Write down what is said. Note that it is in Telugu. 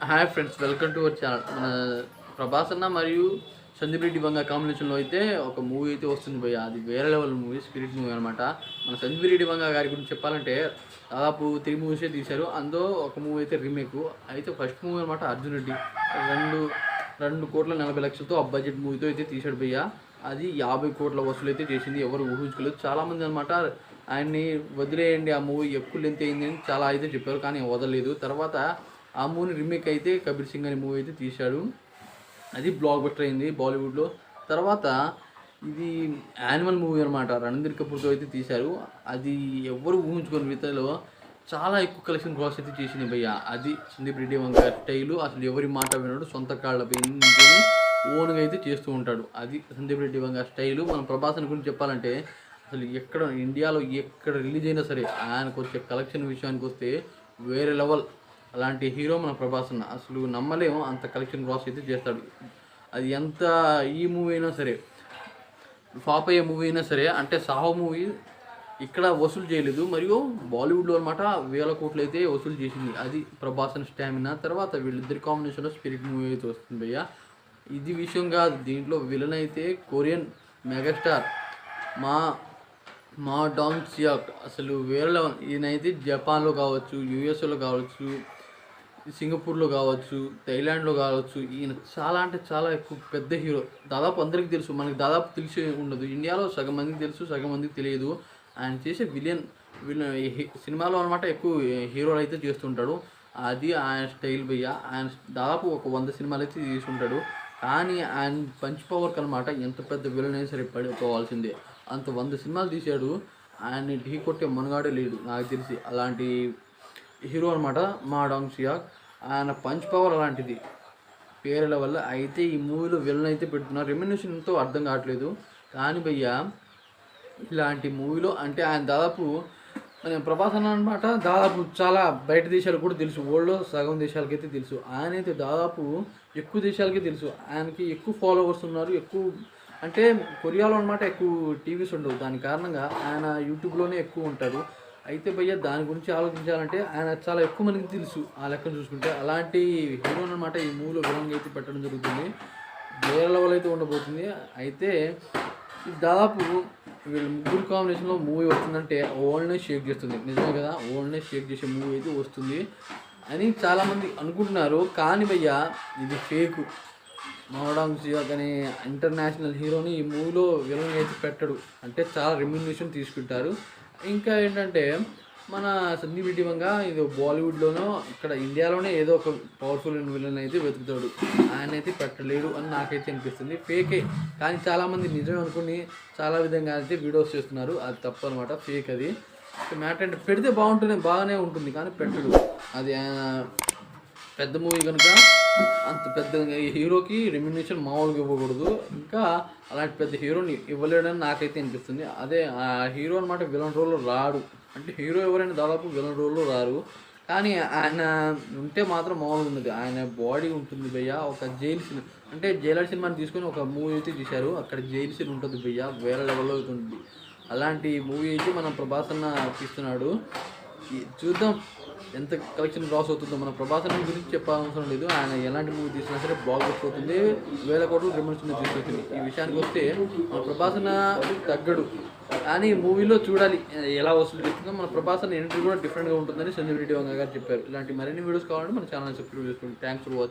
Hi friends, welcome to our channel. మన ప్రభాస్ అన్న మరియు సందీప్ రెడ్డి వంగ కాంబినేషన్లో అయితే ఒక మూవీ అయితే వస్తుంది భయ్య. అది వేరే లెవెల్ మూవీ, స్పిరిట్ మూవీ అనమాట. మన సందీప్ రెడ్డి వంగ గారి గురించి చెప్పాలంటే దాదాపు 3 మూవీసే తీశారు. అందులో ఒక మూవీ అయితే రీమేక్. అయితే ఫస్ట్ మూవీ అనమాట అర్జున్ రెడ్డి. 2,40,40,00,000తో ఆ బడ్జెట్ మూవీతో అయితే తీశాడు భయ్య. అది 50 కోట్ల వసూలు అయితే చేసింది. ఎవరు ఊహించుకోలేదు. చాలామంది అనమాట ఆయన్ని వదిలేయండి, ఆ మూవీ ఎక్కువ లెంత్ అయింది అని చాలా అయితే చెప్పారు, కానీ వదలలేదు. తర్వాత ఆ మూవీ రీమేక్ అయితే కబీర్ సింగ్ అనే మూవీ అయితే తీశాడు. అది బ్లాక్ బస్టర్ అయింది బాలీవుడ్లో. తర్వాత ఇది యానిమల్ మూవీ అనమాట, రణధీర్ కపూర్తో అయితే తీశారు. అది ఎవరు ఊహించుకొని వితలో చాలా ఎక్కువ కలెక్షన్ క్రాస్ అయితే చేసింది భయ్య. అది సందీప్ రెడ్డి వంగ స్టైలు. అసలు ఎవరి మాట వినడు, సొంత కాళ్ళపై ఓన్గా అయితే చేస్తూ ఉంటాడు. అది సందీప్ రెడ్డి వంగ స్టైలు. మన ప్రభాస్ గురించి చెప్పాలంటే అసలు ఎక్కడ ఇండియాలో ఎక్కడ రిలీజ్ అయినా సరే ఆయనకు వచ్చే కలెక్షన్ విషయానికి వస్తే వేరే లెవెల్. అలాంటి హీరో మన ప్రభాస్ అన్న. అసలు నమ్మలేము, అంత కలెక్షన్ క్రాస్ అయితే చేస్తాడు. అది ఎంత ఈ మూవీ అయినా సరే, ఫ్లాప్ అయ్యే మూవీ అయినా సరే, అంటే సాహో మూవీ ఇక్కడ వసూలు చేయలేదు, మరియు బాలీవుడ్లో అనమాట 1,000 కోట్లు అయితే వసూలు చేసింది. అది ప్రభాస్ అని స్టామినా. తర్వాత వీళ్ళిద్దరి కాంబినేషన్లో స్పిరిట్ మూవీ అయితే వస్తుంది భయ్య. ఇది విషయం కాదు, దీంట్లో విలన్ అయితే కొరియన్ మెగాస్టార్ మా మా డాంగ్ సియాక్. అసలు వేరే లెవెల్. ఈయనైతే జపాన్లో కావచ్చు, యూఎస్ఏలో కావచ్చు, సింగపూర్లో కావచ్చు, థైలాండ్లో కావచ్చు, ఈయన చాలా అంటే చాలా ఎక్కువ పెద్ద హీరో. దాదాపు అందరికీ తెలుసు, మనకి దాదాపు తెలిసి ఉండదు. ఇండియాలో సగం మందికి తెలుసు, సగం మందికి తెలియదు. ఆయన చేసే విలన్ సినిమాలో అనమాట ఎక్కువ హీరోలు అయితే చేస్తుంటాడు. అది ఆయన స్టైల్ భయ్య. ఆయన దాదాపు ఒక 100 సినిమాలు అయితే తీసుకుంటాడు. కానీ ఆయన పంచ్ పవర్కి అనమాట ఎంత పెద్ద విలన్ అయినా సరే పడిపోవాల్సిందే. అంత 100 సినిమాలు తీశాడు. ఆయన్ని ఢీ కొట్టే మనగాడే లేడు నాకు తెలిసి. అలాంటి హీరో అనమాట మా డాంగ్ సియాక్. ఆయన పంచ్ పవర్ అలాంటిది, పేర్ల వల్ల. అయితే ఈ మూవీలో విలన్ అయితే పెడుతున్నారు. రెమ్యునరేషన్ ఎంతో అర్థం కావట్లేదు. కానీ భయ్య ఇలాంటి మూవీలో అంటే ఆయన దాదాపు ప్రభాస్ అన్న అనమాట దాదాపు చాలా బయట దేశాలకు కూడా తెలుసు. వరల్డ్లో సగం దేశాలకైతే తెలుసు. ఆయనైతే దాదాపు ఎక్కువ దేశాలకే తెలుసు. ఆయనకి ఎక్కువ ఫాలోవర్స్ ఉన్నారు. ఎక్కువ అంటే కొరియాలో అనమాట ఎక్కువ టీవీస్ ఉండవు. దాని కారణంగా ఆయన యూట్యూబ్లోనే ఎక్కువ ఉంటారు. అయితే భయ్య దాని గురించి ఆలోచించాలంటే ఆయన చాలా ఎక్కువ మందికి తెలుసు ఆ లెక్కను చూసుకుంటే. అలాంటి హీరో అనమాట ఈ మూవీలో విలన్గా అయితే పెట్టడం జరుగుతుంది. వేరే లెవెల్ అయితే ఉండబోతుంది. అయితే దాదాపు వీళ్ళ ముగ్గురు కాంబినేషన్లో మూవీ వస్తుందంటే ఓల్డ్నే షేక్ చేస్తుంది. నిజమే కదా, ఓల్డ్నే షేక్ చేసే మూవీ అయితే వస్తుంది అని చాలామంది అనుకుంటున్నారు. కానీ భయ్య ఇది ఫేక్. మా డాంగ్ సియాక్ అనే ఇంటర్నేషనల్ హీరోని ఈ మూవీలో విలన్ అయితే పెట్టడు. అంటే చాలా రెమ్యునరేషన్ తీసుకుంటారు. ఇంకా ఏంటంటే మన సందీప్ రెడ్డి వంగ ఇది బాలీవుడ్లోనో ఇక్కడ ఇండియాలోనే ఏదో ఒక పవర్ఫుల్ విలన్ అయితే వెతుకుతాడు. ఆయన అయితే పెట్టలేడు అని నాకైతే అనిపిస్తుంది. ఫేకే, కానీ చాలామంది నిజం అనుకుని చాలా విధంగా అయితే వీడియోస్ చేస్తున్నారు. అది తప్పు అనమాట, ఫేక్. అది మ్యాటర్ అంటే పెడితే బాగానే ఉంటుంది, కానీ పెట్టడు. అది ఆయన పెద్ద మూవీ కనుక అంత పెద్ద హీరోకి రెమ్యునరేషన్ మామూలుగా ఇవ్వకూడదు. ఇంకా అలాంటి పెద్ద హీరోని ఇవ్వలేడని నాకైతే అనిపిస్తుంది. అదే ఆ హీరో అనమాట విలన్ రోల్లో రాడు. అంటే హీరో ఎవరైనా దాదాపు విలన్ రోల్లో రారు. కానీ ఆయన ఉంటే మాత్రం మామూలుగా ఉన్నది. ఆయన బాడీ ఉంటుంది భయ్య. ఒక జైలు సినిమా అంటే జైలర్ సినిమాని తీసుకొని ఒక మూవీ అయితే తీశారు. అక్కడ జైలు సీన్ ఉంటుంది భయ్య, వేరే లెవెల్లో అవుతుంది. అలాంటి మూవీ అయితే మనం ప్రభాస్ అన్న తీస్తున్నాడు. చూద్దాం ఎంత కలెక్షన్ లాస్ అవుతుందో. మన ప్రభాస్ అన్న గురించి చెప్పాల్సిన లేదు. ఆయన ఎలాంటి మూవీ తీసినా సరే బ్లాక్ బస్టర్ అవుతుంది, 1,000 కోట్లు రెమ్యునరేషన్ తీసుకొస్తుంది. ఈ విషయానికి వస్తే మన ప్రభాస్ అన్న తగ్గడు. కానీ మూవీలో చూడాలి ఎలా వసూలు చేస్తుందో. మన ప్రభాస్ అన్న ఎంట్రీ కూడా డిఫరెంట్గా ఉంటుందని సందీప్ రెడ్డి వంగ గారు చెప్పారు. ఇలాంటి మరిన్ని వీడియోస్ కావాలంటే మన ఛానల్ సబ్స్క్రైబ్ చేసుకోండి. Thanks for watching.